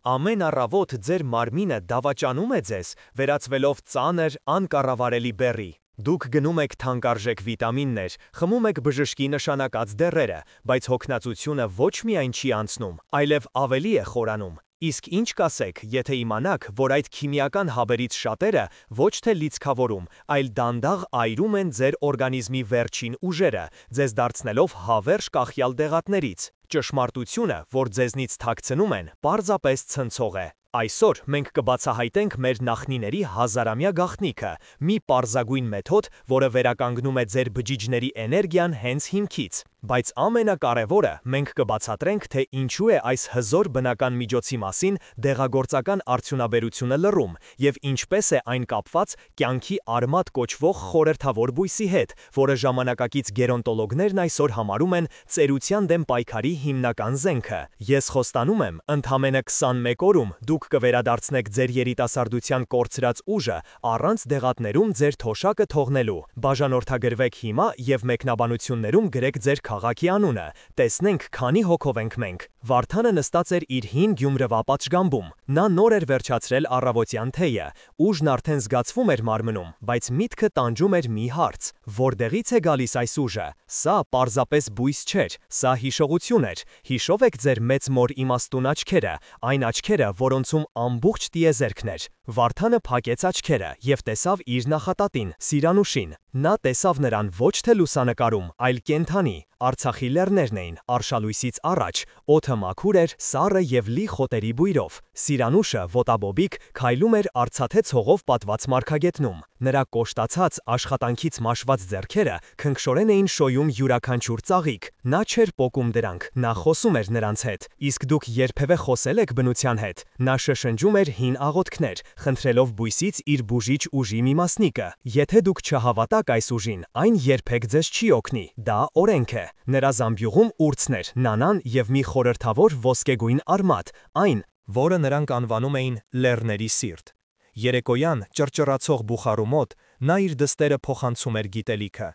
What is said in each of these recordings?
Ամեն առավոտ ձեր մարմինը դավաճանում է ձեզ, վերածվելով ծանր, անկառավարելի բեռի։ Դուք գնում եք թանկարժեք վիտամիններ, խմում եք բժշկի նշանակած դեղերը, բայց հոգնածությունը ոչ միայն չի անցնում, այլև ավելի է խորանում։ Իսկ ինչ կասեք, եթե իմանաք, որ այդ քիմիական հաբերից շատերը ոչ թե լիցքավորում, այլ դանդաղ այրում են ձեր օրգանիզմի վերջին ուժերը, ձեզ դարձնելով հավերժ կախյալ դեղատներից։ Ճշմարտությունը, որ ձեզնից թաքցնում են, պարզապես ցնցող է։ Այսօր մենք կբացահայտենք մեր նախնիների հազարամյա գաղտնիքը, մի պարզագույն մեթոդ, որը վերականգնում է ձեր բջիջների էներգիան հենց հիմքից։ Բայց ամենակարևորը, մենք կբացատրենք, թե ինչու է այս հզոր բնական միջոցի մասին դեղագործական արդյունաբերությունը լռում, և ինչպես է այն կապված կյանքի արմատ կոչվող խորհրդավոր բույսի հետ, որը ժամանակակից գերոնտոլոգներն այսօր համարում են ծերության դեմ պայքարի հիմնական զենքը։ Ես խոստանում եմ, ընդամենը 21 օրում դուք կվերադարձնեք ձեր երիտասարդության կորցրած ուժը առանց դեղատներում ձեր թոշակը թողնելու։ Բաժանորդագրվեք հիմա և մեկնաբանություններում գրեք ձեր քաղաքի անունը, տեսնենք քանի հոգով ենք մենք։ Վարդանը նստած էր իր հին Գյումրվա պատշգամբում։ Նա նոր էր վերջացրել առավոտյան թեյը, ուժն արդեն զգացվում էր մարմնում, բայց միտքը տանջում էր մի հարց. որտեղից է գալիս այս ուժը։ Սա պարզապես բույս չէր, սա հիշողություն էր։ Հիշո՞վ եք ձեր մեծ մոր իմաստուն աչքերը, այն աչքերը, որոնցում ամբողջ տիեզերքն էր։ Վարդանը փակեց աչքերը և տեսավ իր նախատատին՝ Սիրանուշին։ Նա տեսավ նրան ոչ թե լուսանկարում, այլ կենդանի։ Արցախի լեռներն էին, արշալույսից առաջ, օդը մաքուր էր, սառը և լի խոտերի բույրով։ Սիրանուշը, ոտաբոբիկ, քայլում էր արծաթե ցողով պատված մարգագետնում։ Նրա կոշտացած, աշխատանքից մաշված ձեռքերը քնքշորեն էին շոյում յուրաքանչյուր ծաղիկ։ Նա չէր պոկում դրանք, նա խոսում էր նրանց հետ։ Իսկ դուք երբևէ խոսել եք բնության հետ։ Նա շշնջում էր հին աղոթքներ, խնդրելով բույսից իր բուժիչ ուժի մի մասնիկը։ Եթե դուք չհավատաք այս ուժին, այն երբեք ձեզ չի օգնի, դա օրենք է։ Նրա զամբյուղում ուրցն էր, նանան և մի խորհրդավոր ոսկեգույն արմատ, այն, որը նրանք անվանում էին լեռների սիրտ։ Երեկոյան ճռճռացող բուխարու մոտ նա իր դստերը փոխանցում էր գիտելիքը,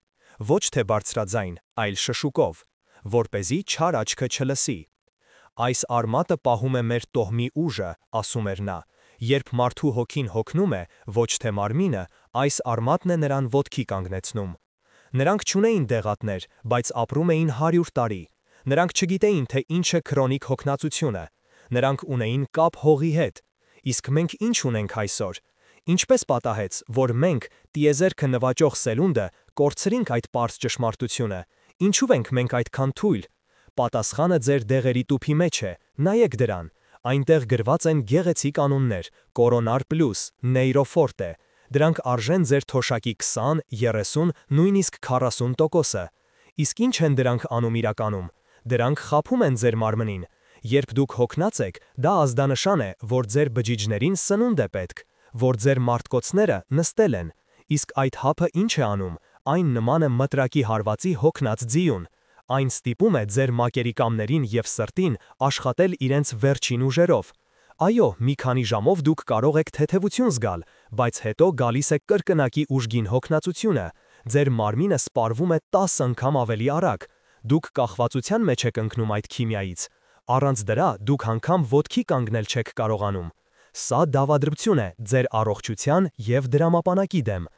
ոչ թե բարձրաձայն, այլ շշուկով, որպեսզի չար աչքը չլսի։ Այս արմատը պահում է մեր տոհմի ուժը, ասում էր նա։ Երբ մարդու հոգին հոգնում է, ոչ թե մարմինը, այս արմատն է նրան ոտքի կանգնեցնում։ Նրանք չունեին դեղատներ, բայց ապրում էին 100 տարի։ Նրանք չգիտեին, թե ինչ է քրոնիկ հոգնածությունը։ Նրանք ունեին կապ հողի հետ։ Իսկ մենք ինչ ունենք այսօր։ Ինչպես պատահեց, որ մենք, տիեզերքը նվաճող սերունդը, կորցրինք այդ պարզ ճշմարտությունը։ Ինչու ենք մենք այդքան թույլ։ Պատասխանը ձեր դեղերի տուփի մեջ է, նայեք դրան։ Այնտեղ գրված են գեղեցիկ անուններ՝ Կորոնար պլյուս, Նեյրոֆորտե։ Դրանք արժեն ձեր թոշակի 20, 30, նույնիսկ 40%-ը։ Իսկ ինչ են դրանք անում իրականում։ Դրանք խաբում են ձեր մարմնին։ Երբ դուք հոգնած եք, դա ազդանշան է, որ ձեր բջիջներին սնունդ է պետք, որ ձեր մարտկոցները նստել են։ Իսկ այդ հափը ինչ է անում։ Այն նման է մտրակի հարվածի հոգնած ձիուն։ Այն ստիպում է ձեր մակերիկամներին և սրտին աշխատել իրենց վերջին ուժերով։ Այո, մի քանի ժամով դուք կարող եք թեթևություն զգալ, բայց հետո գալիս է կրկնակի ուժգին հոգնածությունը։ Ձեր մարմինը սպառվում է 10 անգամ ավելի արագ։ Դուք կախվածության մեջ եք ընկնում այդ քիմիայից։ Առանց դրա դուք անգամ ոտքի կանգնել չեք կարողանում։ Սա դավադրություն է ձեր առողջության և դրամապանակի դեմ։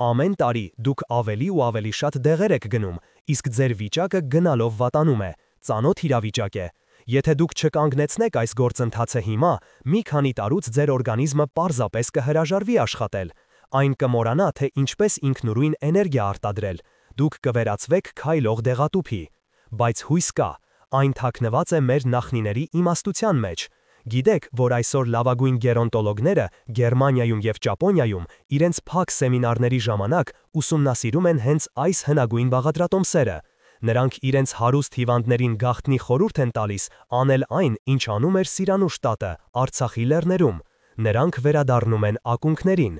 Ամեն տարի դուք ավելի ու ավելի շատ դեղեր եք գնում, իսկ ձեր վիճակը գնալով վատանում է։ Ծանոթ իրավիճակ է։ Եթե դուք չկանգնեցնեք այս գործընթացը հիմա, մի քանի տարուց ձեր օրգանիզմը պարզապես կհրաժարվի աշխատել։ Այն կմոռանա, թե ինչպես ինքնուրույն էներգիա արտադրել։ Դուք կվերածվեք քայլող դեղատուփի։ Բայց հույս կա։ Այն թաքնված է մեր նախնիների իմաստության մեջ։ Գիտեք, որ այսօր լավագույն գերոնտոլոգները Գերմանիայում և Ճապոնիայում իրենց փակ սեմինարների ժամանակ ուսումնասիրում են հենց այս հնագույն բաղադրատոմսերը։ Նրանք իրենց հարուստ հիվանդներին գաղտնի խորհուրդ են տալիս անել այն, ինչ անում էր Սիրանուշ տատը Արցախի լեռներում։ Նրանք վերադառնում են ակունքներին։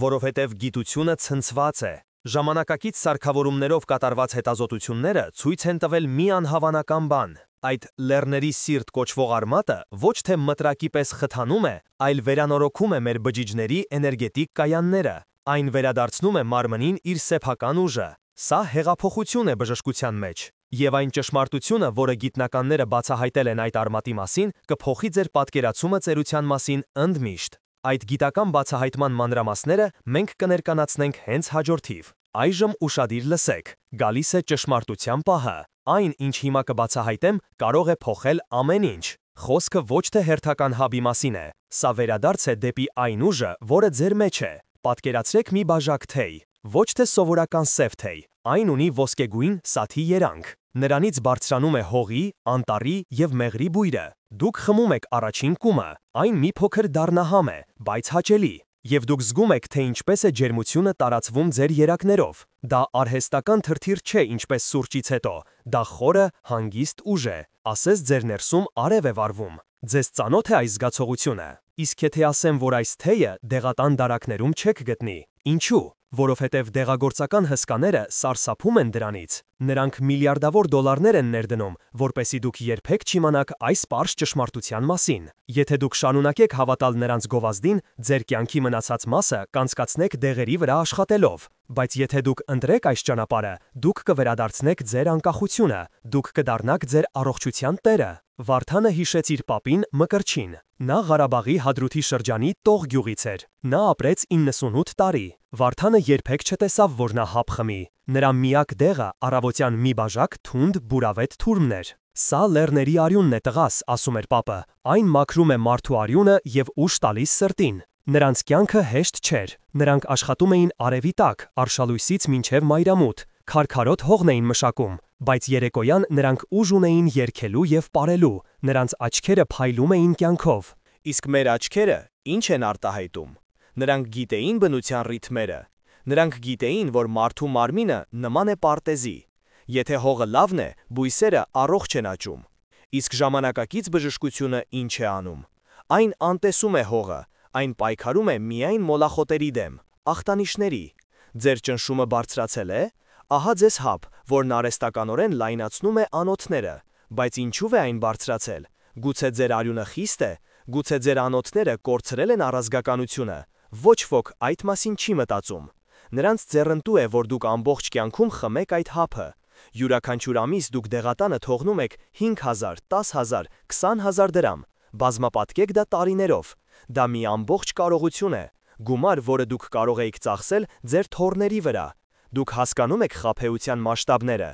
Որովհետև գիտությունը ցնցված է։ Ժամանակակից սարքավորումներով կատարված հետազոտությունները ցույց են տվել մի անհավանական բան։ Այդ լեռների սիրտ կոչվող արմատը ոչ թե մտրակի պես խթանում է, այլ վերանորոգում է մեր բջիջների էներգետիկ կայանները։ Այն վերադարձնում է մարմնին իր սեփական ուժը։ Սա հեղափոխություն է բժշկության մեջ։ Եվ այն ճշմարտությունը, որը գիտնականները բացահայտել են այդ արմատի մասին, կփոխի ձեր պատկերացումը ծերության մասին ընդմիշտ։ Այդ գիտական բացահայտման մանրամասները մենք կներկանացնենք հենց հաջորդիվ։ Այժմ ուշադիր լսեք, գալիս է ճշմարտության պահը։ Այն, ինչ հիմա կբացահայտեմ, կարող է փոխել ամեն ինչ։ Խոսքը ոչ թե հերթական հաբի մասին է, սա վերադարձ է դեպի այն ուժը, որը ձեր մեջ է։ Պատկերացրեք մի բաժակ թեյ, ոչ թե սովորական սև թեյ, այն ունի ոսկեգույն սաթի երանգ։ Նրանից բարձրանում է հողի, անտառի և մեղրի բույրը։ Դուք խմում եք առաջին կումը, այն մի փոքր դառնահամ է, բայց հաճելի։ Եվ դուք զգում եք, թե ինչպես է ջերմությունը տարածվում ձեր երակներով։ Դա արհեստական թրթիռ չէ ինչպես սուրճից հետո, դա խորը, հանգիստ ուժ է, ասես ձեր ներսում արև է վառվում։ Ձեզ ծանոթ է այս զգացողությունը։ Իսկ եթե ասեմ, որ այս թեյը դեղատան դարակներում չեք գտնի, ինչու՞։ Որովհետև դեղագործական հսկաները սարսափում են դրանից։ Նրանք միլիարդավոր դոլարներ են ներդնում, որպեսզի դուք երբեք չիմանաք այս պարզ ճշմարտության մասին։ Եթե դուք շարունակեք հավատալ նրանց գովազդին, ձեր կյանքի մնացած մասը կանցկացնեք դեղերի վրա աշխատելով։ Բայց եթե դուք ընտրեք այս ճանապարհը, դուք կվերադարձնեք ձեր անկախությունը, դուք կդառնաք ձեր առողջության տերը։ Վարդանը հիշեց իր պապին Մկրտչին։ Նա Ղարաբաղի Հադրութի շրջանի Տող գյուղից էր։ Նա ապրեց 98 տարի։ Վարդանը երբեք չտեսավ, որ նա հապ խմի։ Նրա միակ դեղը առավոտյան մի բաժակ թունդ բուրավետ թուրմն էր։ Սա լեռների արյունն է, տղաս, ասում էր պապը։ Այն մաքրում է մարդու արյունը և ուժ տալիս սրտին։ Նրանց կյանքը հեշտ չէր։ Նրանք աշխատում էին արևի տակ, արշալույսից մինչև մայրամուտ, քարքարոտ հողն էին մշակում, բայց երեկոյան նրանք ուժ ունեին երգելու և պարելու, նրանց աչքերը փայլում էին կյանքով։ Իսկ մեր աչքերը ինչ են արտահայտում։ Նրանք գիտեին բնության ռիթմերը։ Նրանք գիտեին, որ մարդու մարմինը նման է պարտեզի։ Եթե հողը լավն է, բույսերը առողջ են աճում։ Իսկ ժամանակակից բժշկությունը ինչ է անում։ Այն անտեսում է հողը, այն պայքարում է միայն մոլախոտերի դեմ, ախտանիշների։ Ձեր ճնշումը բարձրացել է։ Ահա ձեզ հապ, որն արհեստականորեն լայնացնում է անոթները, բայց ինչու է այն բարձրացել։ Գուցե ձեր արյունը խիստ է, գուցե ձեր անոթները կորցրել են առազգականությունը։ Ոչ ոք այդ մասին չի մտածում։ Նրանց ձեռնտու է, որ դուք ամբողջ կյանքում խմեք այդ հապը։ Յուրաքանչյուր ամիս դուք դեղատանը թողնում եք 5000, 10000, 20000 դրամ։ Բազմապատկեք դա տարիներով։ Դա մի ամբողջ կարողություն է, գումար, որը դուք կարող եք ծախսել ձեր թոռների վրա։ Դուք հասկանում եք խաբեության մասշտաբները։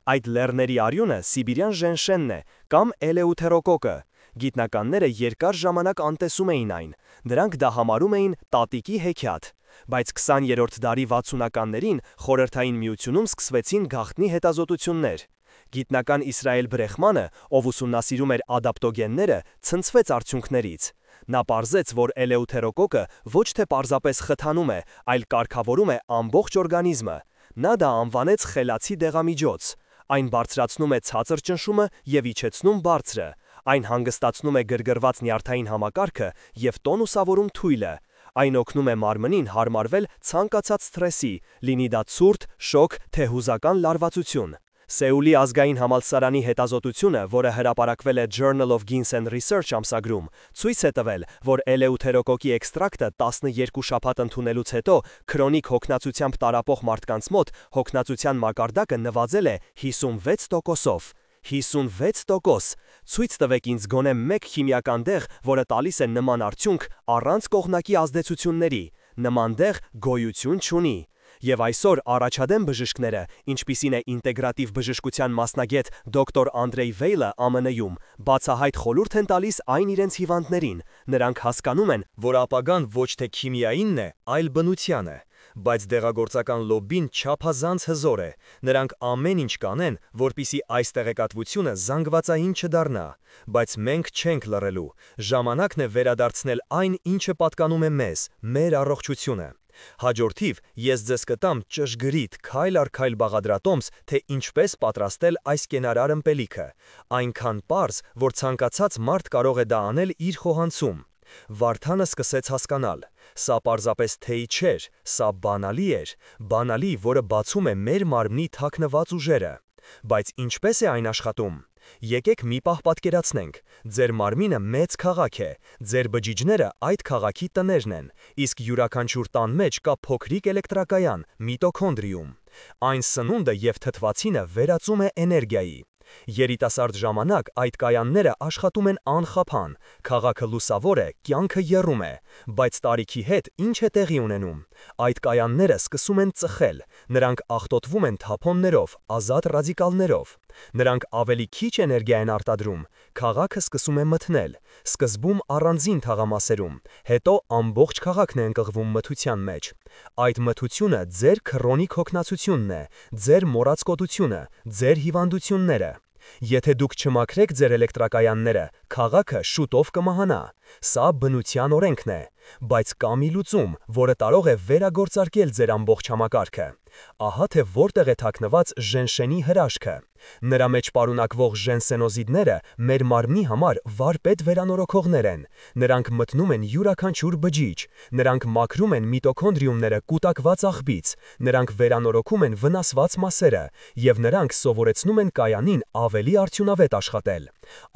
Այդ լեռների արյունը սիբիրյան ժենշենն է կամ էլեութերոկոկը։ Գիտնականները երկար ժամանակ անտեսում էին այն։ Նրանք դա համարում էին տատիկի հեքիաթ։ Բայց 20-րդ դարի 60-ականներին Խորհրդային Միությունում սկսվեցին գաղտնի հետազոտություններ։ Գիտնական Իսրայել Բրեխմանը, ով ուսումնասիրում էր ադապտոգենները, ցնցվեց արդյունքներից։ Նա պարզեց, որ էլեութերոկոկը ոչ թե պարզապես խթանում է, այլ կարգավորում է ամբողջ օրգանիզմը։ Նա դա անվանեց խելացի դեղամիջոց։ Այն բարձրացնում է ցածր ճնշումը և իջեցնում բարձրը։ Այն հանգստացնում է գրգռված նյարդային համակարգը և տոնուսավորում թույլը։ Այն օգնում է մարմնին հարմարվել ցանկացած սթրեսի, լինի դա ցուրտ, շոկ, թե հուզական լարվածություն։ Սեուլի ազգային համալսարանի հետազոտությունը, որը հրապարակվել է Journal of Guinness and Research ամսագրում, ցույց է տվել, որ էլեութերոկոկի էքստրակտը 12 շաբաթ ընդունելուց հետո քրոնիկ հոգնածությամբ տառապող մարդկանց մոտ հոգնածության մակարդակը նվազել է 56%-ով։ 56%։ Ցույց տվեք ինձ գոնե մեկ քիմիական դեղ, որը տալիս է նման արդյունք առանց կողմնակի ազդեցությունների։ Նման դեղ գոյություն չունի։ Եվ այսօր առաջադեմ բժիշկները, ինչպիսին է ինտեգրատիվ բժշկության մասնագետ դոկտոր Անդրեյ Վեյլը ԱՄՆ-ում, բացահայտ խորհուրդ են տալիս այն իրենց հիվանդներին։ Նրանք հասկանում են, որ ապագան ոչ թե քիմիայինն է, այլ բնության է։ Բայց դեղագործական լոբբին չափազանց հզոր է։ Նրանք ամեն ինչ կանեն, որպեսզի այս տեղեկատվությունը զանգվածային չդառնա։ Բայց մենք չենք լռելու։ Ժամանակն է վերադարձնել այն, ինչը պատկանում է մեզ, մեր առողջությունը։ Հաջորդիվ ես ձեզ կտամ ճշգրիտ քայլ առ քայլ բաղադրատոմս, թե ինչպես պատրաստել այս կենարար ըմպելիքը։ Այնքան պարզ, որ ցանկացած մարդ կարող է դա անել իր խոհանոցում։ Վարդանը սկսեց հասկանալ։ Սա պարզապես թեյ չէր, սա բանալի էր, բանալի, որը բացում է մեր մարմնի թաքնված ուժերը։ Բայց ինչպես է այն աշխատում։ Եկեք մի պահ պատկերացնենք, ձեր մարմինը մեծ քաղաք է, ձեր բջիջները այդ քաղաքի տներն են, իսկ յուրաքանչյուր տան մեջ կա փոքրիկ էլեկտրակայան՝ միտոքոնդրիում։ Այն սնունդը և թթվածինը վերածում է էներգիայի։ Երիտասարդ ժամանակ այդ կայանները աշխատում են անխափան, քաղաքը լուսավոր է, կյանքը եռում է, բայց տարիքի հետ ինչ է տեղի ունենում։ Այդ կայանները սկսում են ծխել, նրանք աղտոտվում են թափոններով, ազատ ռադիկալներով։ Նրանք ավելի քիչ էներգիա են արտադրում, քաղաքը սկսում է մթնել, սկզբում առանձին թաղամասերում, հետո ամբողջ քաղաքն է ընկղվում մթության մեջ։ Այդ մթությունը ձեր քրոնիկ հոգնածությունն է, ձեր մոռացկոտությունը, ձեր հիվանդությունները։ Եթե դուք չմաքրեք ձեր էլեկտրակայանները, քաղաքը շուտով կմահանա։ Սա բնության օրենքն է, բայց կա մի լուծում, որը կարող է վերագործարկել ձեր ամբողջ համակարգը։ Ահա թե որտեղ է թաքնված ժենշենի հրաշքը։ Նրա մեջ պարունակվող ժենսենոզիդները մեր մարմնի համար վարպետ վերանորոգողներ են։ Նրանք մտնում են յուրաքանչյուր բջիջ, նրանք մաքրում են միտոքոնդրիումները կուտակված աղբից, նրանք վերանորոգում են վնասված մասերը, և նրանք սովորեցնում են կայանին ավելի արդյունավետ աշխատել։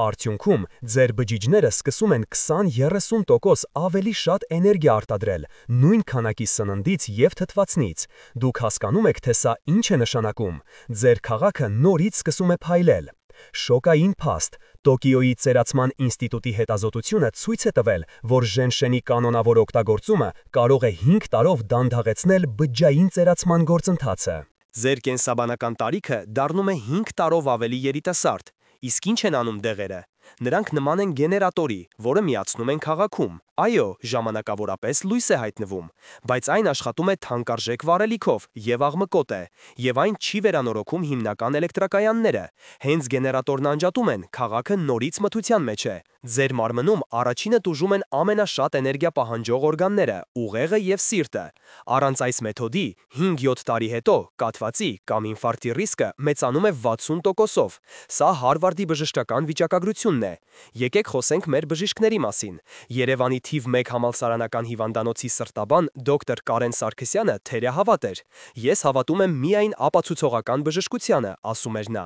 Արդյունքում ձեր բջիջները սկսում են 20-30% ավելի շատ էներգիա արտադրել, նույն քանակի սննդից և թթվածնից։ Դուք հասկանում եք, թե սա ինչ է նշանակում։ Ձեր քաղաքը նորից սկսում է փայլել։ Շոկային փաստ. Տոկիոյի ծերացման ինստիտուտի հետազոտությունը ցույց է տվել, որ ժենշենի կանոնավոր օգտագործումը կարող է 5 տարով դանդաղեցնել բջջային ծերացման գործընթացը։ Ձեր կենսաբանական տարիքը դառնում է 5 տարով ավելի երիտասարդ։ Իսկ ինչ են անում դեղերը։ Նրանք նման են գեներատորի, որը միացնում են քաղաքում։ Այո, ժամանակավորապես լույս է հայտնվում, բայց այն աշխատում է թանկարժեք վառելիքով և աղմկոտ է, և այն չի վերանորոգում հիմնական էլեկտրակայանները։ Հենց գեներատորն անջատում են, քաղաքը նորից մթության մեջ է։ Ձեր մարմնում առաջինը տուժում են ամենաշատ էներգիա պահանջող օրգանները՝ ուղեղը և սիրտը։ Առանց այս մեթոդի 5-7 տարի հետո կաթվածի կամ ինֆարկտի ռիսկը մեծանում է 60%-ով։ Սա Հարվարդի բժշկական վիճակագրությունն է։ Եկեք խոսենք մեր բժիշկների մասին։ Երևանի թիվ 1 համալսարանական հիվանդանոցի սրտաբան դոկտոր Կարեն Սարգսյանը թերահավատ էր։ Ես հավատում եմ միայն ապացուցողական բժշկությանը, ասում էր նա։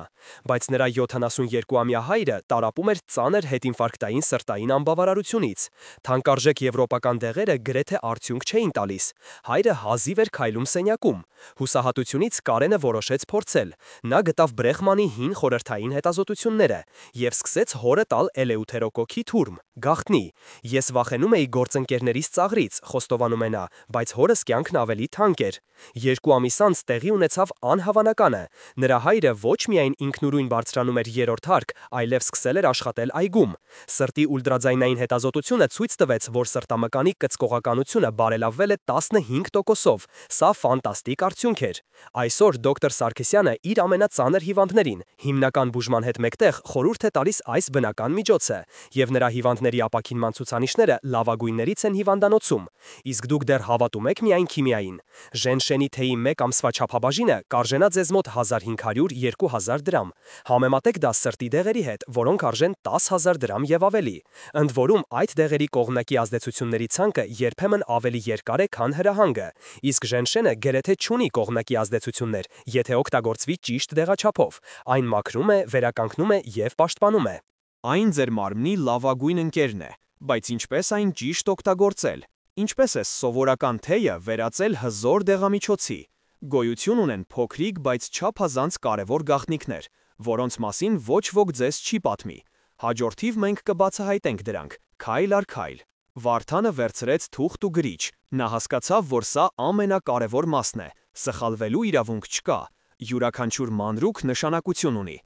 Բայց նրա 72-ամյա հայրը տառապում էր ծանր հետինֆարկտային սրտային անբավարարությունից։ Թանկարժեք եվրոպական դեղերը գրեթե արդյունք չէին տալիս։ Հայրը հազիվ էր քայլում սենյակում։ Հուսահատությունից Կարենը որոշեց փորձել։ Նա գտավ Բրեխմանի հին խորհրդային հետազոտությունները և սկսեց հորը տալ էլեութերոկոքի թուրմ, գաղտնի։ Ես վախենում էի գործընկերներիս ծաղրից, խոստովանում է նա, բայց հորս կյանքն ավելի թանկ էր։ 2 ամիս անց տեղի ունեցավ անհավանականը։ Նրա հայրը ոչ միայն ինքնուրույն բարձրանում էր 3-րդ հարկ, այլև սկսել էր աշխատել այգում։ Սրտի ուլտրաձայնային հետազոտությունը ցույց տվեց, որ սրտամկանի կծկողականությունը բարելավվել է 15%-ով։ Սա ֆանտաստիկ արդյունք էր։ Այսօր դոկտոր Սարգսյանը իր ամենածանր հիվանդներին հիմնական բուժման հետ մեկտեղ խորհուրդ է տալիս այս բնական միջոցը, և նրա հիվանդների ապաքինման ցուցանիշները լավագույններից են հիվանդանոցում։ Իսկ դուք դեռ հավատում եք միայն քիմիային։ Ժենշենի թեյի 1 ամսվա չափաբաժինը կարժենա ձեզ մոտ 1500-2000 դրամ։ Համեմատեք դա սրտի դեղերի հետ, որոնք արժեն 10,000 դրամ և ավելի։ Ընդ որում, այդ դեղերի կողմնակի ազդեցությունների ցանկը երբեմն ավելի երկար է, քան հրահանգը, իսկ ժենշենը գրեթե չունի կողմնակի ազդեցություններ, եթե օգտագործվի ճիշտ դեղաչափով։ Այն մաքրում է, վերականգնում է և պաշտպանում է։ Այն ձեր մարմնի լավագույն ընկերն է, բայց ինչպես այն ճիշտ օգտագործել։ Ինչպես է սովորական թեյը վերածել հզոր դեղամիջոցի։ Գոյություն ունեն փոքրիկ, բայց չափազանց կարևոր գաղտնիքներ, որոնց մասին ոչ ոք ձեզ չի պատմի։ Հաջորդիվ մենք կբացահայտենք դրանք, քայլ առ քայլ։ Վարդանը վերցրեց թուղթ ու գրիչ։ Նա հասկացավ, որ սա ամենակարևոր մասն է։ Սխալվելու իրավունք չկա։ Յուրաքանչյուր մանրուք նշանակություն ունի։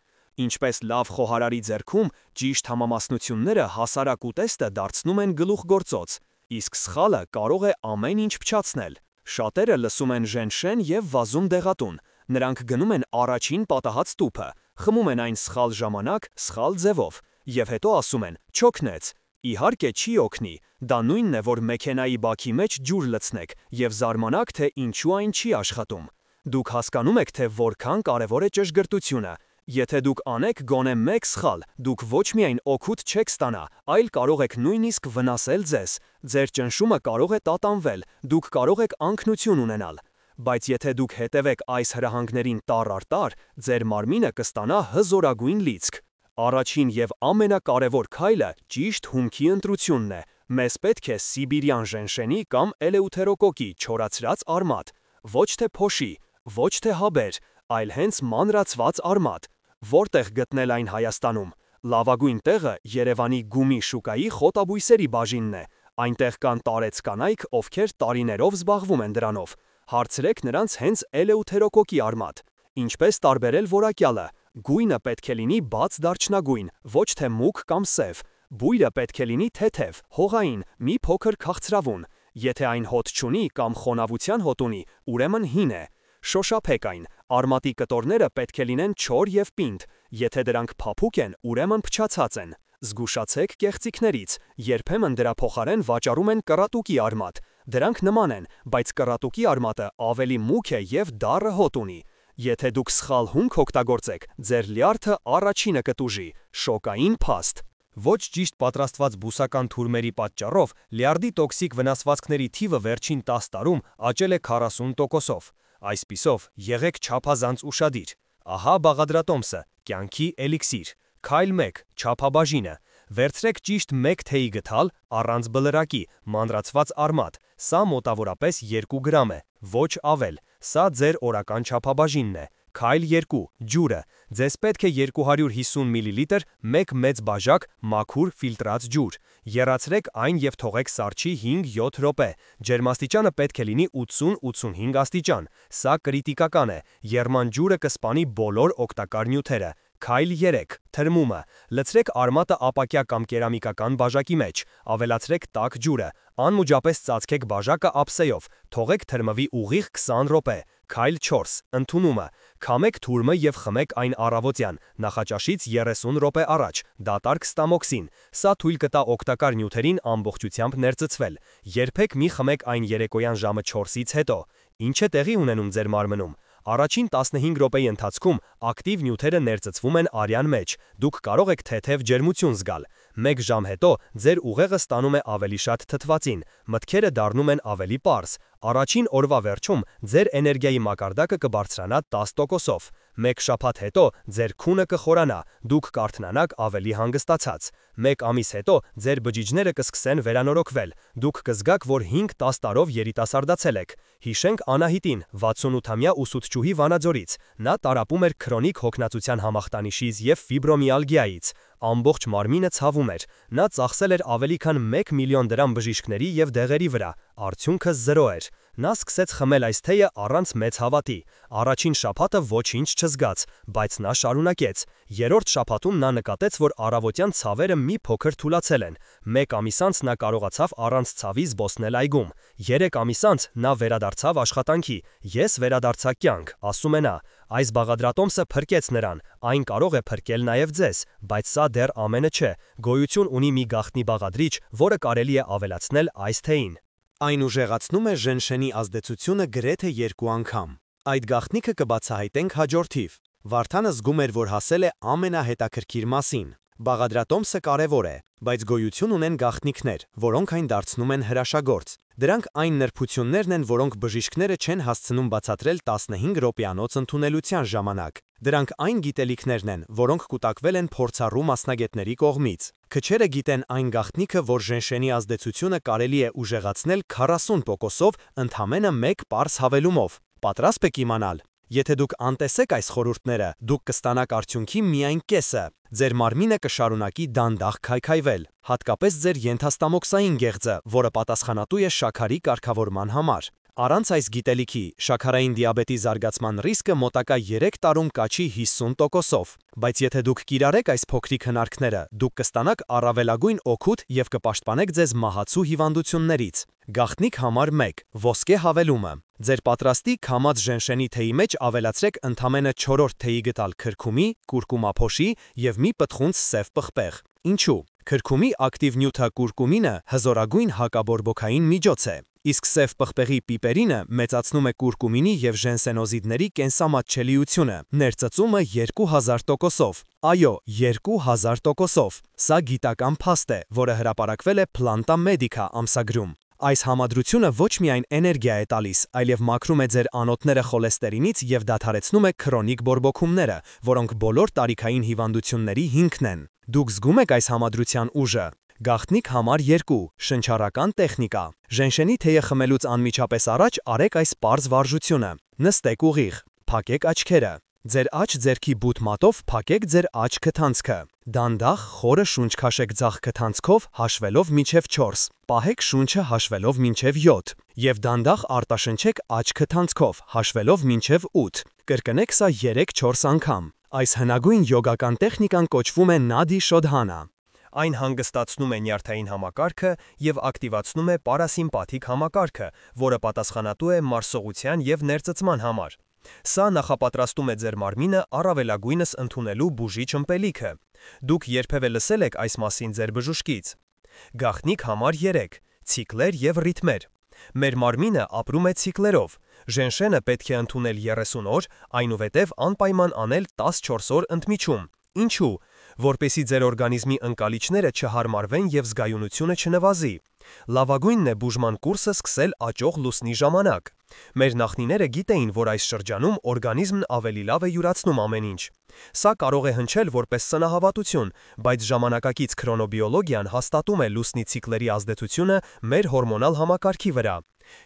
Ինչպես լավ խոհարարի ձեռքում ճիշտ համամասնությունները հասարակ ուտեստը դարձնում են գլուխգործոց, իսկ սխալը կարող է ամեն ինչ փչացնել։ Շատերը լսում են ժենշեն և վազում դեղատուն։ Նրանք գնում են առաջին պատահած տուփը, խմում են այն սխալ ժամանակ, սխալ ձևով, և հետո ասում են՝ չօգնեց։ Իհարկե չի օգնի, դա նույնն է, որ մեքենայի բաքի մեջ ջուր լցնեք և զարմանաք, թե ինչու այն չի աշխատում։ Դուք հասկանում եք, թե որքան կարևոր է ճշգրտությունը։ Եթե դուք անեք գոնե մեկ սխալ, դուք ոչ միայն օգուտ չեք ստանա, այլ կարող եք նույնիսկ վնասել ձեզ։ Ձեր ճնշումը կարող է տատանվել, դուք կարող եք անկնություն ունենալ։ Բայց եթե դուք հետևեք այս հրահանգներին տառ առ տառ, ձեր մարմինը կստանա հզորագույն լիցք։ Առաջին եւ ամենակարևոր քայլը ճիշտ հումքի ընտրությունն է։ Մեզ պետք է սիբիրյան ժենշենի կամ էլեութերոկոկի չորացրած արմատ, ոչ թե փոշի, ոչ թե հաբեր, այլ հենց մանրացված արմատ։ Որտեղ գտնել այն Հայաստանում։ Լավագույն տեղը Երևանի Գումի շուկայի խոտաբույսերի բաժինն է։ Այնտեղ կան տարեց կանայք, ովքեր տարիներով զբաղվում են դրանով։ Հարցրեք նրանց հենց էլեութերոկոկի արմատ։ Ինչպես տարբերել որակյալը։ Գույնը պետք է լինի բաց դարչնագույն, ոչ թե մուգ կամ սև։ Բույրը պետք է լինի թեթև, հողային, մի փոքր քաղցրավուն։ Եթե այն հոտ չունի կամ խոնավության հոտ ունի, ուրեմն հին է։ Շոշափեք այն։ Արմատի կտորները պետք է լինեն չոր եւ պինդ։ Եթե դրանք փափուկ են, ուրեմն փչացած են։ Զգուշացեք կեղծիքներից։ Երբեմն դրա փոխարեն վաճառում են կռատուկի արմատ։ Դրանք նման են, բայց կռատուկի արմատը ավելի մուգ է եւ դառը հոտ ունի։ Եթե դուք սխալ հումք օգտագործեք, ձեր լյարդը առաջինը կտուժի։ Շոկային փաստ։ Ոչ ճիշտ պատրաստված բուսական թուրմերի պատճառով լյարդի տոքսիկ վնասվածքների թիվը վերջին 10 տարում աճել է 40%-ով։ Այսպիսով, եղեք չափազանց ուշադիր։ Ահա բաղադրատոմսը, կյանքի էլիքսիր։ Քայլ 1. Չափաբաժինը։ Վերցրեք ճիշտ 1 թեյի գդալ, առանց բլրակի, մանրացված արմատ։ Սա մոտավորապես 2 գրամ է, ոչ ավել։ Սա ձեր օրական չափաբաժինն է։ Քայլ 2. Ջուրը։ Ձեզ պետք է 250 մլ 1 մեծ բաժակ մաքուր ֆիլտրած ջուր։ Եռացրեք այն եւ թողեք սառչի 5-7 րոպե։ Ջերմաստիճանը պետք է լինի 80-85 աստիճան։ Սա կրիտիկական է։ Եռման ջուրը կսպանի բոլոր օգտակար նյութերը։ Քայլ 3. Թրմումը։ Լցրեք արմատը ապակյա կամ կերամիկական բաժակի մեջ։ Ավելացրեք տաք ջուրը։ Անմիջապես ծածկեք բաժակը ափսեով։ Թողեք թրմվի ուղիղ 20 րոպե։ Քայլ 4. Ընդունումը։ Քամեք թուրմը եւ խմեք այն առավոտյան, նախաճաշից 30 րոպե առաջ, դատարկ ստամոքսին։ Սա թույլ կտա օգտակար նյութերին ամբողջությամբ ներծծվել։ Երբեք մի խմեք այն երեկոյան ժամը 4-ից հետո։ Ինչ է տեղի ունենում ձեր մարմնում։ Առաջին 15 րոպեի ընթացքում ակտիվ նյութերը ներծծվում են արյան մեջ։ Դուք կարող եք թեթև ջերմություն զգալ։ 1 ժամ հետո ձեր ուղեղը ստանում է ավելի շատ թթվածին, մտքերը դառնում են ավելի պարզ։ Առաջին օրվա վերջում ձեր էներգիայի մակարդակը կբարձրանա 10%-ով։ 1 շաբաթ հետո ձեր քունը կխորանա, դուք կարթնանաք ավելի հանգստացած։ 1 ամիս հետո ձեր բջիջները կսկսեն վերանորոգվել։ Դուք կզգաք, որ 5-10 տարով երիտասարդացել եք։ Հիշենք Անահիտին, 68-ամյա ուսուցչուհի Վանաձորից։ Նա տառապում էր քրոնիկ հոգնածության համախտանիշից եւ ֆիբրոմիալգիայից։ Ամբողջ մարմինը ցավում էր։ Նա ծախսել էր ավելի քան 1 միլիոն դրամ բժիշկների եւ դեղերի վրա։ Արդյունքը 0 էր։ Նա սկսեց խմել այս թեյը առանց մեծ հավատի։ Առաջին շաբաթը ոչինչ չզգաց, բայց նա շարունակեց։ Երրորդ շաբաթում նա նկատեց, որ առավոտյան ցավերը մի փոքր թուլացել են։ 1 ամիս անց նա կարողացավ առանց ցավի զբոսնել այգում։ 3 ամիս անց նա վերադարձավ աշխատանքի։ Ես վերադարձա կյանք, ասում է նա։ Այս բաղադրատոմսը փրկեց նրան, այն կարող է փրկել նաև ձեզ, բայց սա դեռ ամենը չէ։ Գոյություն ունի մի գաղտնի բաղադրիչ, որը կարելի է ավելացնել այս թեյին։ Այն ուժեղացնում է ժենշենի ազդեցությունը գրեթե 2 անգամ։ Այդ գաղտնիքը կբացահայտենք հաջորդիվ։ Վարդանը զգում էր, որ հասել է ամենահետաքրքիր մասին։ Բաղադրատոմսը կարևոր է, բայց գոյություն ունեն գաղտնիքներ, որոնք այն դարձնում են հրաշագործ։ Դրանք այն նրբություններն են, որոնք բժիշկները չեն հասցնում բացատրել 15 րոպեանոց ընդունելության ժամանակ։ Դրանք այն գիտելիքներն են, որոնք կուտակվել են փորձառու մասնագետների կողմից։ Քչերը գիտեն այն գաղտնիքը, որ ժենշենի ազդեցությունը կարելի է ուժեղացնել 40%-ով ընդամենը 1 պարզ հավելումով։ Պատրաստ եք իմանալ։ Եթե դուք անտեսեք այս խորհուրդները, դուք կստանաք արդյունքի միայն կեսը։ Ձեր մարմինը կշարունակի դանդաղ քայքայվել, հատկապես ձեր ենթաստամոքսային գեղձը, որը պատասխանատու է շաքարի կարգավորման համար։ Առանց այս գիտելիքի շաքարային դիաբետի զարգացման ռիսկը մոտակա 3 տարում կաչի 50%-ով։ Բայց եթե դուք կիրառեք այս փոքրիկ հնարքները, դուք կստանաք առավելագույն օգուտ եւ կպաշտպանեք ձեզ մահացու հիվանդություններից։ Գաղտնիք համար 1. Ոսկե հավելումը։ Ձեր պատրաստի քամած ժենշենի թեյի մեջ ավելացրեք ընդամենը 4-րդ թեյի գտալ քրքումի, կուրկումափոշի եւ մի պտխունց սև պղպեղ։ Ինչու՞։ Քրքումի ակտիվ նյութը կուրկումինը հզորագույն հակաբորբոքային միջոց է, իսկ սև պղպեղի պիպերինը մեծացնում է կուրկումինի եւ ժենսենոզիդների կենսամատչելիությունը, ներծծումը 2000%-ով։ Այո, 2000%-ով։ Սա գիտական փաստ է, որը հրապարակվել է Planta Medica ամսագրում։ Այս համադրությունը ոչ միայն էներգիա է տալիս, այլև մաքրում է ձեր անոթները խոլեստերինից եւ դադարեցնում է քրոնիկ բորբոքումները, որոնք բոլոր տարիքային հիվանդությունների հիմքն են։ Դուք զգում եք այս համադրության ուժը։ Գաղտնիք համար 2. Շնչառական տեխնիկա։ Ժենշենի թեյը խմելուց անմիջապես առաջ արեք այս պարզ վարժությունը։ Նստեք ուղիղ, փակեք աչքերը։ Ձեր աջ-ձեռքի բութ մատով փակեք ձեր աջ քթանցքը։ Դանդաղ խորը շունչ քաշեք ձախ քթանցքով հաշվելով մինչև 4։ Պահեք շունչը հաշվելով մինչև 7 եւ դանդաղ արտաշնչեք աջ քթանցքով հաշվելով մինչև 8։ Կրկնեք սա 3-4 անգամ։ Այս հնագույն յոգական տեխնիկան կոչվում է Նադի Շոդհանա։ Այն հանգստացնում է նյարդային համակարգը եւ ակտիվացնում է պարասիմպաթիկ համակարգը, որը պատասխանատու է մարսողության եւ ներծծման համար։ Սա նախապատրաստում է ձեր մարմինը առավելագույնս ընդունելու բուժիչ ըմպելիքը։ Դուք երբևէ լսել եք այս մասին ձեր բժշկից։ Գաղտնիք համար 3. Ցիկլեր եւ ռիթմեր։ Մեր մարմինը ապրում է ցիկլերով։ Ժենշենը պետք է ընդունել 30 օր, այնուհետև անպայման անել 14 օր ընդմիջում։ Ինչու՞։ Որպեսզի ձեր օրգանիզմի ընկալիչները չհարմարվեն եւ զգայունությունը չնվազի։ Լավագույնն է բուժման կուրսը սկսել աճող լուսնի ժամանակ։ Մեր նախնիները գիտեին, որ այս շրջանում օրգանիզմն ավելի լավ է յուրացնում ամեն ինչ։ Սա կարող է հնչել որպես սնահավատություն, բայց ժամանակակից քրոնոբիոլոգիան հաստատում է լուսնի ցիկլերի ազդեցությունը մեր հորմոնալ համակարգի վրա։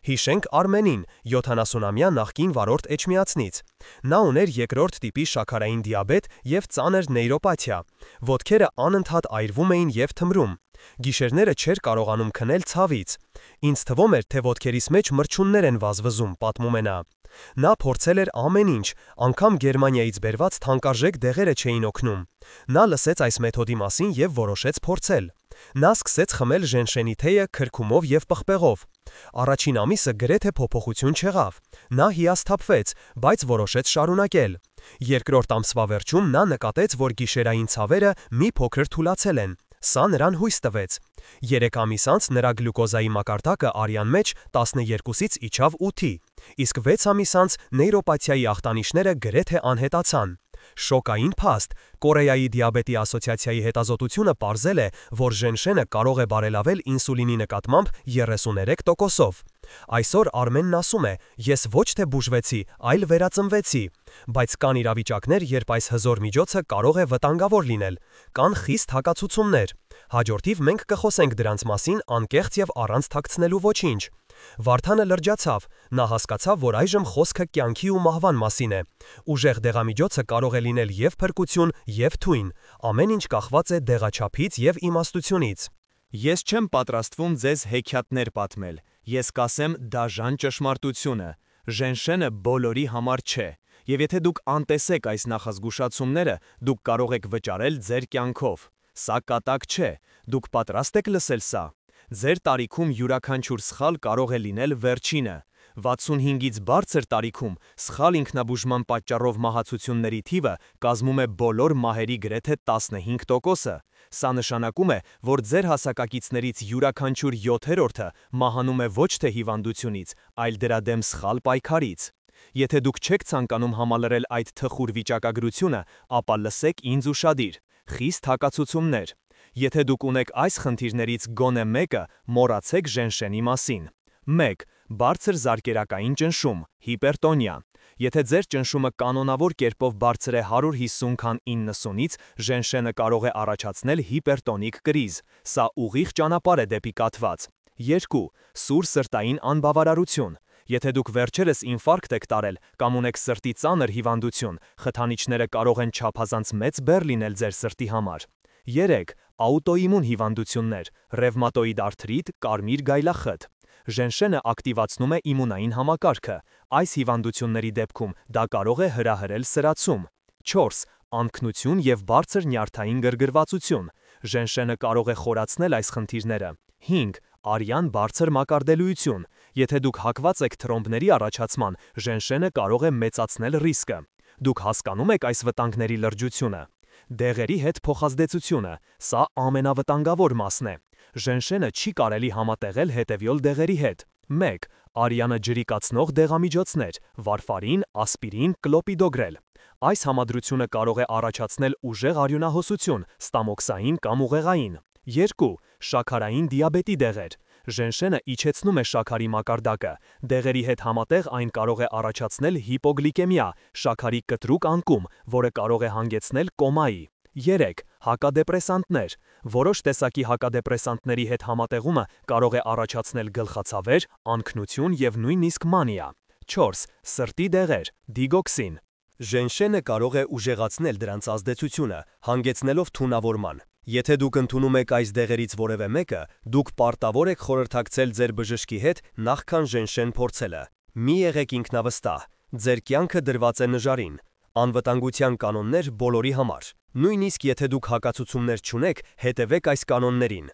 Հիշենք Արմենին, 70-ամյա նախկին վարորդ Էջմիածնից։ Նա ուներ 2-րդ տիպի շաքարային դիաբետ եւ ծանր նեյրոպաթիա։ Ոտքերը անընդհատ այրվում էին եւ թմրում։ Գիշերները չէր կարողանում քնել ցավից։ Ինձ թվում էր, թե ոտքերիս մեջ մրջուններ են վազվզում, պատմում է նա։ Նա փորձել էր ամեն ինչ, անգամ Գերմանիայից բերված թանկարժեք դեղերը չէին օգնում։ Նա լսեց այս մեթոդի մասին եւ որոշեց փորձել։ Նա սկսեց խմել ժենշենի թեյը քրքումով եւ պղպեղով։ Առաջին ամիսը գրեթե փոփոխություն չեղավ։ Նա հիասթափվեց, բայց որոշեց շարունակել։ Երկրորդ ամսվա վերջում նա նկատեց, որ գիշերային ցավերը մի փոքր թուլացել են։ Սա նրան հույս տվեց։ 3 ամիս անց նրա գլյուկոզայի մակարդակը արյան մեջ 12-ից իջավ 8-ի, իսկ 6 ամիս անց նեյրոպաթիայի ախտանիշները գրեթե անհետացան։ Շոկային փաստ։ Կորեայի դիաբետի ասոցիացիայի հետազոտությունը պարզել է, որ ժենշենը կարող է բարելավել ինսուլինի նկատմամբ 33%-ով։ Այսօր Արմենն ասում է. «Ես ոչ թե բուժվեցի, այլ վերածնվեցի»։ Բայց կան իրավիճակներ, երբ այս հզոր միջոցը կարող է վտանգավոր լինել։ Կան խիստ հակացություններ։ Հաջորդիվ մենք կխոսենք դրանց մասին անկեղծ եւ առանց թաքցնելու ոչինչ։ Վարդանը լրջացավ։ Նա հասկացավ, որ այժմ խոսքը կյանքի ու մահվան մասին է։ Ուժեղ դեղամիջոցը կարող է լինել եւ փրկություն, եւ թույն։ Ամեն ինչ կախված է դեղաչափից եւ իմաստությունից։ Ես չեմ պատրաստվում ձեզ հեքիաթներ պատմել։ Ես կասեմ դաժան ճշմարտությունը։ Ժենշենը բոլորի համար չէ։ Եվ եթե դուք անտեսեք այս նախազգուշացումները, դուք կարող եք վճարել ձեր կյանքով։ Սա կատակ չէ։ Դուք պատրաստ եք լսել սա։ Ձեր տարիքում յուրաքանչյուր սխալ կարող է լինել վերջինը։ 65-ից բարձր տարիքում սխալ ինքնաբուժման պատճառով մահացությունների թիվը կազմում է բոլոր մահերի գրեթե 15%-ը։ Սա նշանակում է, որ ձեր հասակակիցներից յուրաքանչյուր 7-րդը մահանում է ոչ թե հիվանդությունից, այլ դրա դեմ սխալ պայքարից։ Եթե դուք չեք ցանկանում համալրել այդ թխուր վիճակագրությունը, ապա լսեք ինձ ուշադիր։ Խիստ հակացություններ։ Եթե դուք ունեք այս խնդիրներից գոնե մեկը, մոռացեք ժենշենի մասին։ 1. Բարձր զարկերակային ճնշում, հիպերտոնիա։ Եթե ձեր ճնշումը կանոնավոր կերպով բարձր է 150 քան 90-ից, ժենշենը կարող է առաջացնել հիպերտոնիկ կրիզ։ Սա ուղիղ ճանապարհ է դեպի կաթված։ 2. Սուր սրտային անբավարարություն։ Եթե դուք վերջերս ինֆարկտ եք տարել կամ ունեք սրտի ծանր հիվանդություն, խթանիչները կարող են չափազանց մեծ բեռ լինել ձեր սրտի համար։ 3. Աուտոիմուն հիվանդություններ, ռևմատոիդ արթրիտ, կարմիր գայլախտ։ Ժենշենը ակտիվացնում է իմունային համակարգը։ Այս հիվանդությունների դեպքում դա կարող է հրահրել սրացում։ 4. Անքնություն եւ բարձր նյարդային գրգռվածություն։ Ժենշենը կարող է խորացնել այս խնդիրները։ 5. Արյան բարձր մակարդելույություն։ Եթե դուք հակված եք թրոմբների առաջացման, ժենշենը կարող է մեծացնել ռիսկը։ Դուք հասկանում եք այս վտանգների լրջությունը։ Դեղերի հետ փոխազդեցությունը, սա ամենավտանգավոր մասն է։ Ժենշենը չի կարելի համատեղել հետևյալ դեղերի հետ։ 1. Արյանը ջրիկացնող դեղամիջոցներ, վարֆարին, ասպիրին, կլոպիդոգրել։ Այս համադրությունը կարող է առաջացնել ուժեղ արյունահոսություն, ստամոքսային կամ ուղեղային։ 2. Շաքարային դիաբետի դեղեր։ Ժենշենը իջեցնում է շաքարի մակարդակը, դեղերի հետ համատեղ այն կարող է առաջացնել հիպոգլիկեմիա, շաքարի կտրուկ անկում, որը կարող է հանգեցնել կոմայի։ 3. Հակադեպրեսանտներ։ Որոշ տեսակի հակադեպրեսանտների հետ համատեղումը կարող է առաջացնել գլխացավեր, անքնություն և նույնիսկ մանիա։ 4. Սրտի դեղեր, դիգոքսին։ Ժենշենը կարող է ուժեղացնել դրանց ազդեցությունը, հանգեցնելով թունավորման։ Եթե դուք ընդունում եք այս դեղերից որևէ մեկը, դուք պարտավոր եք խորհրդակցել ձեր բժշկի հետ նախքան ժենշեն փորձելը։ Մի եղեք ինքնավստահ, ձեր կյանքը դրված է նժարին։ Անվտանգության կանոններ բոլորի համար։ Նույնիսկ եթե դուք հակացություններ չունեք, հետևեք այս կանոններին։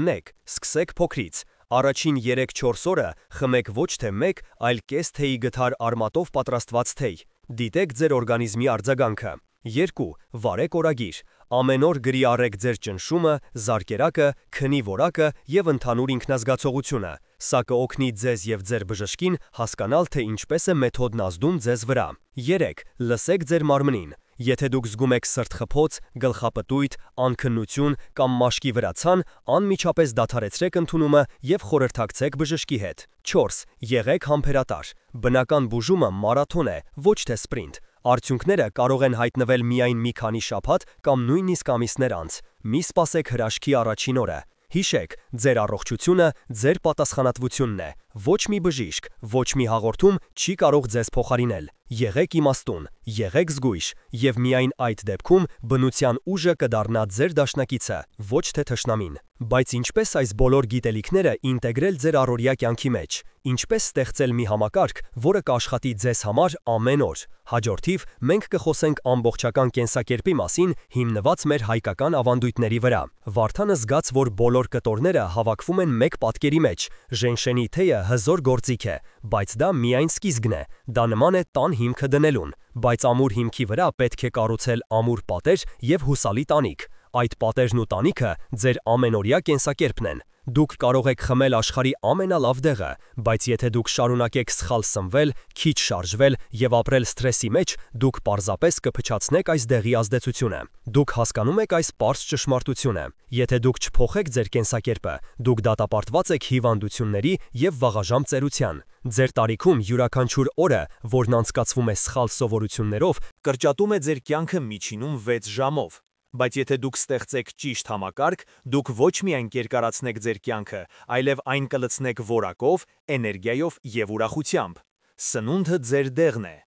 1. Սկսեք փոքրից։ Առաջին 3-4 օրը խմեք ոչ թե 1, այլ կես թեյի գթար արմատով պատրաստված թեյ։ Դիտեք ձեր օրգանիզմի արձագանքը։ 2. Վարեք օրագիր։ Ամեն օր գրի առեք ձեր ճնշումը, զարկերակը, քնի որակը և ընդհանուր ինքնազգացողությունը։ Սա կօգնի ձեզ և ձեր բժշկին հասկանալ, թե ինչպես է մեթոդն ազդում ձեզ վրա։ 3. Լսեք ձեր մարմնին։ Եթե դուք զգում եք սրտխփոց, գլխապտույտ, անքնություն կամ մաշկի վրա ցան, անմիջապես դադարեցրեք ընդունումը և խորհրդակցեք բժշկի հետ։ 4. Եղեք համբերատար։ Բնական բուժումը մարաթոն է, ոչ թե սպրինտ։ Արդյունքները կարող են հայտնվել միայն մի քանի շաբաթ կամ նույնիսկ ամիսներ անց։ Մի սպասեք հրաշքի առաջին օրը։ Հիշեք, ձեր առողջությունը ձեր պատասխանատվությունն է։ Ոչ մի բժիշկ, ոչ մի հաղորդում չի կարող ձեզ փոխարինել։ Եղեք իմաստուն, եղեք զգույշ, և միայն այդ դեպքում բնության ուժը կդառնա ձեր դաշնակիցը, ոչ թե թշնամին։ Բայց ինչպես այս բոլոր գիտելիքները ինտեգրել ձեր առօրյա կյանքի մեջ։ Ինչպես ստեղծել մի համակարգ, որը կաշխատի ձեզ համար ամեն օր։ Հաջորդիվ մենք կխոսենք ամբողջական կենսակերպի մասին, հիմնված մեր հայկական ավանդույթների վրա։ Վարդանը զգաց, որ բոլոր կտորները հավաքվում են մեկ պատկերի մեջ։ Ժենշենի թեյը հզոր գործիք է, բայց դա միայն սկիզբն է։ Դա նման է տան հիմքը դնելուն, բայց ամուր հիմքի վրա պետք է կառուցել ամուր պատեր և հուսալի տանիք։ Այդ պատերն ու տանիքը ձեր ամենօրյա կենսակերպն են։ Դուք կարող եք խմել աշխարհի ամենալավ դեղը, բայց եթե դուք շարունակեք սխալ սնվել, քիչ շարժվել և ապրել սթրեսի մեջ, դուք պարզապես կփչացնեք այս դեղի ազդեցությունը։ Դուք հասկանում եք այս պարզ ճշմարտությունը։ Եթե դուք չփոխեք ձեր կենսակերպը, դուք դատապարտված եք հիվանդությունների և վաղաժամ ծերության։ Ձեր տարիքում յուրաքանչյուր օրը, որն անցկացվում է սխալ սովորություններով, կրճատում է ձեր կյանքը միջինում 6 ժամով։ Բայց եթե դուք ստեղծեք ճիշտ համակարգ, դուք ոչ միայն կերկարացնեք ձեր կյանքը, այլև այն կլցնեք որակով, էներգիայով և ուրախությամբ։ Սնունդը ձեր դեղն է։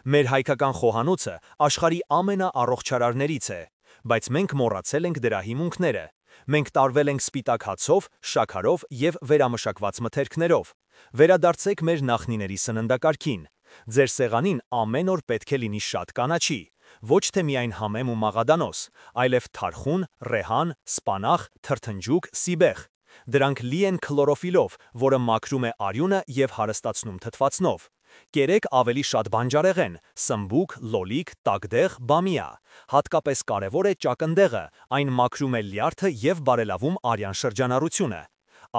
Մեր հայկական խոհանոցը աշխարհի ամենաառողջարարներից է, բայց մենք մոռացել ենք դրա հիմունքները։ Մենք տարվել ենք սպիտակ հացով, շաքարով և վերամշակված մթերքներով։ Վերադարձեք մեր նախնիների սննդակարգին։ Ձեր սեղանին ամեն օր պետք է լինի շատ կանաչի։ Ոչ թե միայն համեմ ու մաղադանոս, այլև թարխուն, ռեհան, սպանախ, թրթնջուկ, սիբեղ։ Դրանք լի են քլորոֆիլով, որը մաքրում է արյունը և հարստացնում թթվածնով։ Կերեք ավելի շատ բանջարեղեն, սմբուկ, լոլիկ, տակդեղ, բամիա։ Հատկապես կարևոր է ճակնդեղը, այն մաքրում է լյարդը և բարելավում արյան շրջանառությունը։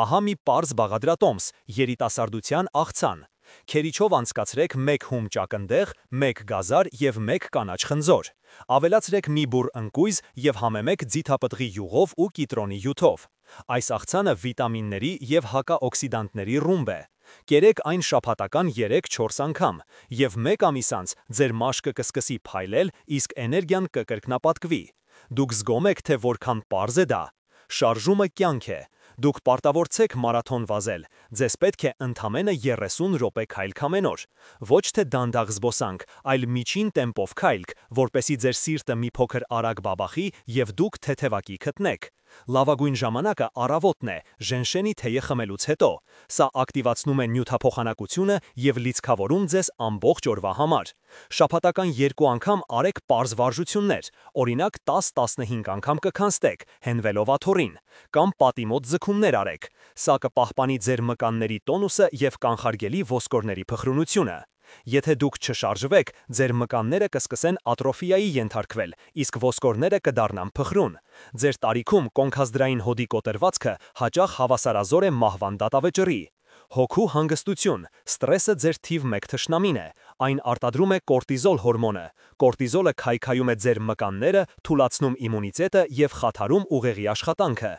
Ահա մի պարզ բաղադրատոմս, երիտասարդության աղցան։ Քերիչով անցկացրեք 1 հում ճակնդեղ, 1 գազար և 1 կանաչ խնձոր։ Ավելացրեք մի բուռ ընկույզ և համեմեք ձիթապտղի յուղով ու կիտրոնի հյութով։ Այս աղցանը վիտամինների և հակաօքսիդանտների ռումբ է։ Կերեք այն շաբաթական 3-4 անգամ, և 1 ամիս անց ձեր մաշկը կսկսի փայլել, իսկ էներգիան կկրկնապատկվի։ Դուք զգում եք, թե որքան պարզ է դա։ Շարժումը կյանք է։ Դուք պարտավորեցեք մարաթոն վազել։ Ձեզ պետք է ընդամենը 30 րոպե քայլք ամեն օր։ Ոչ թե դանդաղ զբոսանք, այլ միջին տեմպով քայլք, որպեսզի ձեր սիրտը մի փոքր արագ բաբախի և դուք թեթևակի գտնեք։ Լավագույն ժամանակը առավոտն է, ժենշենի թեյը խմելուց հետո։ Սա ակտիվացնում է նյութափոխանակությունը և լիցքավորում ձեզ ամբողջ օրվա համար։ Շաբաթական 2 անգամ արեք պարզ վարժություններ, օրինակ 10-15 անգամ կքանստեք, հենվելով աթոռին, կամ պատի մոտ ձգումներ արեք։ Սա կպահպանի ձեր մկանների տոնուսը և կանխարգելի ոսկորների փխրունությունը։ Եթե դուք չշարժվեք, ձեր մկանները կսկսեն ատրոֆիայի ենթարկվել, իսկ ոսկորները կդառնան փխրուն։ Ձեր տարիքում կոնքազդրային հոդի կոտրվածքը հաճախ հավասարազոր է մահվան դատավճռի։ Հոգու հանգստություն, ստրեսը ձեր թիվ 1 թշնամին է, այն արտադրում է կորտիզոլ հորմոնը։ Կորտիզոլը քայքայում է ձեր մկանները, թուլացնում իմունիտետը և խաթարում ուղեղի աշխատանքը։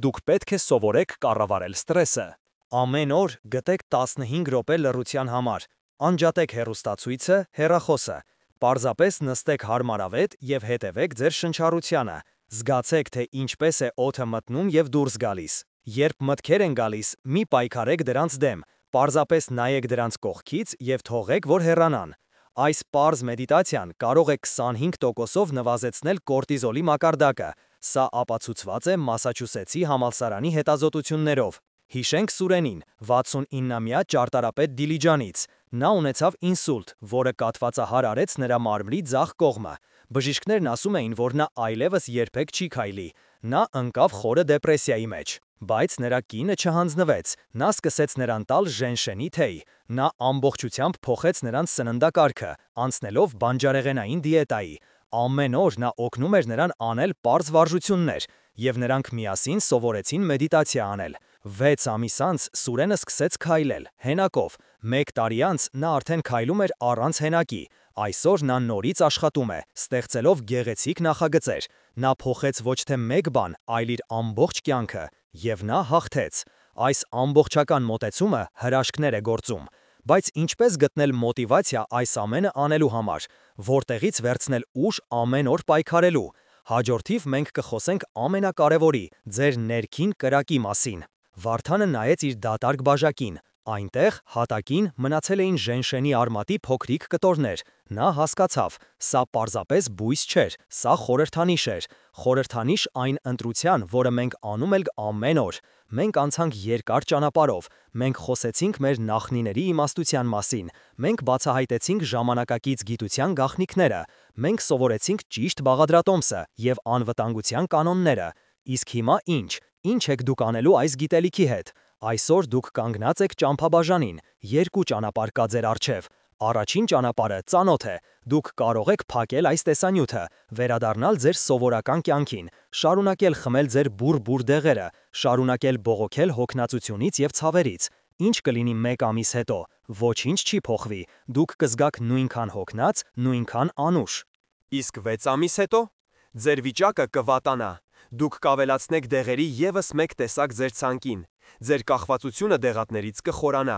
Դուք պետք է սովորեք կառավարել ստրեսը։ Ամեն օր գտեք 15 րոպե լռության համար։ Անջատեք հեռուստացույցը, հեռախոսը։ Պարզապես նստեք հարմարավետ և հետևեք ձեր շնչառությանը։ Զգացեք, թե ինչպես է օդը մտնում և դուրս գալիս։ Երբ մտքեր են գալիս, մի պայքարեք դրանց դեմ, պարզապես նայեք դրանց կողքից և թողեք, որ հեռանան։ Այս պարզ մեդիտացիան կարող է 25%-ով նվազեցնել կորտիզոլի մակարդակը։ Սա ապացուցված է Մասաչուսեթսի համալսարանի հետազոտություններով։ Հիշենք Սուրենին, 69-ամյա ճարտարապետ Դիլիջանից։ Նա ունեցավ ինսուլտ, որը կաթվածահար արեց նրա մարմնի ձախ կողմը։ Բժիշկներն ասում էին, որ նա այլևս երբեք չի քայլի։ Նա ընկավ խորը դեպրեսիայի մեջ։ Բայց նրա կինը չհանձնվեց, նա սկսեց նրան տալ ժենշենի թեյ։ Նա ամբողջությամբ փոխեց նրանց սննդակարգը, անցնելով բանջարեղենային դիետայի։ Ամեն օր նա օգնում էր նրան անել պարզ վարժություններ, և նրանք միասին սովորեցին մեդիտացիա անել։ 6 ամիս անց Սուրենը սկսեց քայլել, հենակով։ 1 տարի անց նա արդեն քայլում էր առանց հենակի։ Այսօր նա նորից աշխատում է, ստեղծելով գեղեցիկ նախագծեր։ Նա փոխեց ոչ թե մեկ բան, այլ իր ամբողջ կյանքը։ Եվ նա հաղթեց։ Այս ամբողջական մոտեցումը հրաշքներ է գործում։ Բայց ինչպես գտնել մոտիվացիա այս ամենը անելու համար, որտեղից վերցնել ուժ ամեն օր պայքարելու։ Հաջորդիվ մենք կխոսենք ամենակարևորի՝ ձեր ներքին կրակի մասին։ Վարդանը նայեց իր դատարկ բաժակին։ Այնտեղ, հատակին, մնացել էին ժենշենի արմատի փոքրիկ կտորներ։ Նա հասկացավ, սա պարզապես բույս չէր, սա խորհրդանիշ էր։ Խորհրդանիշ այն ընտրության, որը մենք անում ենք ամեն օր։ Մենք անցանք երկար ճանապարհով։ Մենք խոսեցինք մեր նախնիների իմաստության մասին։ Մենք բացահայտեցինք ժամանակակից գիտության գաղտնիքները։ Մենք սովորեցինք ճիշտ բաղադրատոմսը և անվտանգության կանոնները։ Իսկ հիմա ինչ։ Ինչ եք դուք անելու այս գիտելիքի հետ։ Այսօր դուք կանգնած եք ճամփաբաժանին։ Երկու ճանապարհ կա ձեր առջև։ Առաջին ճանապարհը ծանոթ է։ Դուք կարող եք փակել այս տեսանյութը, վերադառնալ ձեր սովորական կյանքին, շարունակել խմել ձեր բուռ-բուռ դեղերը, շարունակել բողոքել հոգնածությունից և ցավերից։ Ինչ կլինի 1 ամիս հետո։ Ոչինչ չի փոխվի։ Դուք կզգաք նույնքան հոգնած, նույնքան անուշ։ Իսկ 6 ամիս հետո ձեր վիճակը կվատանա։ Դուք կավելացնեք դեղերի ևս մեկ տեսակ ձեր ցանկին։ Ձեր կախվածությունը դեղատներից կխորանա։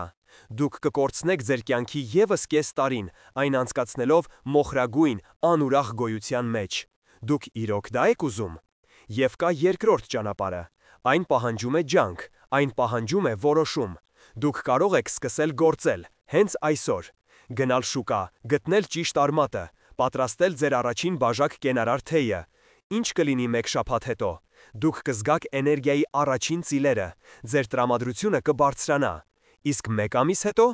Դուք կկորցնեք ձեր կյանքի ևս կես տարին, այն անցկացնելով մոխրագույն, անուրախ գոյության մեջ։ Դուք իրոք դա եք ուզում։ Եվ կա երկրորդ ճանապարհը։ Այն պահանջում է ջանք, այն պահանջում է որոշում։ Դուք կարող եք սկսել գործել, հենց այսօր։ Գնալ շուկա, գտնել ճիշտ արմատը, պատրաստել ձեր առաջին բաժակ կենարար թեյը։ Ինչ կլինի 1 շաբաթ հետո։ Դուք կզգաք էներգիայի առաջին ծիլերը, ձեր տրամադրությունը կբարձրանա։ Իսկ 1 ամիս հետո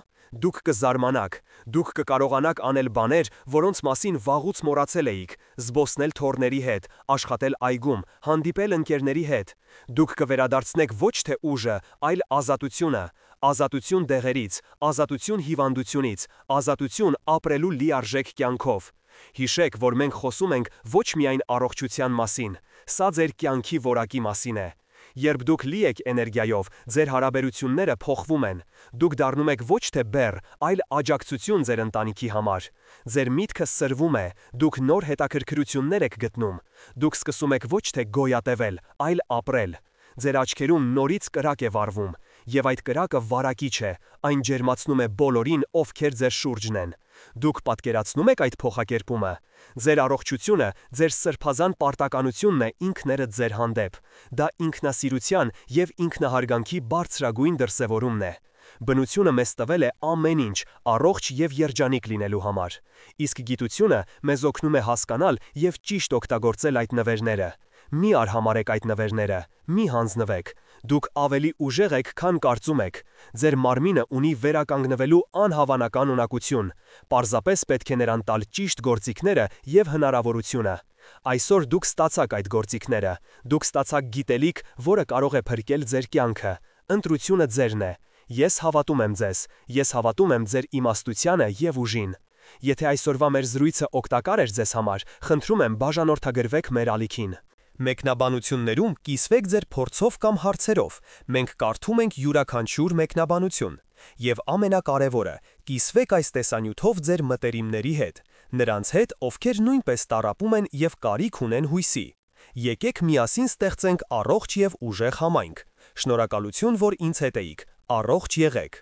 դուք կզարմանաք, դուք կկարողանաք անել բաներ, որոնց մասին վաղուց մոռացել էիք, զբոսնել թոռների հետ, աշխատել այգում, հանդիպել ընկերների հետ։ Դուք կվերադարձնեք ոչ թե ուժը, այլ ազատությունը, ազատություն դեղերից, ազատություն հիվանդությունից, ազատություն ապրելու լիարժեք կյանքով։ Հիշեք, որ մենք խոսում ենք ոչ միայն առողջության մասին, սա ձեր կյանքի որակի մասին է։ Երբ դուք լի եք էներգիայով, ձեր հարաբերությունները փոխվում են։ Դուք դառնում եք ոչ թե բեռ, այլ աջակցություն ձեր ընտանիքի համար։ Ձեր միտքը սրվում է, դուք նոր հետաքրքրություններ եք գտնում։ Դուք սկսում եք ոչ թե գոյատևել, այլ ապրել։ Ձեր աչքերում նորից կրակ է վառվում, և այդ կրակը վարակիչ է, այն ջերմացնում է բոլորին, ովքեր ձեր շուրջն են։ Դուք պատկերացնում եք այդ փոխակերպումը։ Ձեր առողջությունը, ձեր սրբազան պարտականությունն է ինքներդ ձեր հանդեպ։ Դա ինքնասիրության և ինքնահարգանքի բարձրագույն դրսևորումն է։ Բնությունը մեզ տվել է ամեն ինչ, առողջ և երջանիկ լինելու համար։ Իսկ գիտությունը մեզ օգնում է հասկանալ և ճիշտ օգտագործել այդ նվերները։ Մի արհամարհեք այդ նվերները, մի հանձնվեք։ Դուք ավելի ուժեղ եք, քան կարծում եք։ Ձեր մարմինը ունի վերականգնվելու անհավանական ունակություն։ Պարզապես պետք է նրան տալ ճիշտ գործիքները և հնարավորությունը։ Այսօր դուք ստացաք այդ գործիքները։ Դուք ստացաք գիտելիք, որը կարող է փրկել ձեր կյանքը։ Ընտրությունը ձերն է։ Ես հավատում եմ ձեզ։ Ես հավատում եմ ձեր իմաստությանը և ուժին։ Եթե այսօրվա մեր զրույցը օգտակար էր ձեզ համար, խնդրում եմ բաժանորդագրվեք մեր ալիքին։ Մեկնաբանություններում կիսվեք ձեր փորձով կամ հարցերով։ Մենք կարդում ենք յուրաքանչյուր մեկնաբանություն։ Եվ ամենակարևորը, կիսվեք այս տեսանյութով ձեր մտերիմների հետ, նրանց հետ, ովքեր նույնպես տառապում են և կարիք ունեն հույսի։ Եկեք միասին ստեղծենք առողջ և ուժեղ համայնք։ Շնորհակալություն, որ ինձ հետ էիք։ Առողջ եղեք։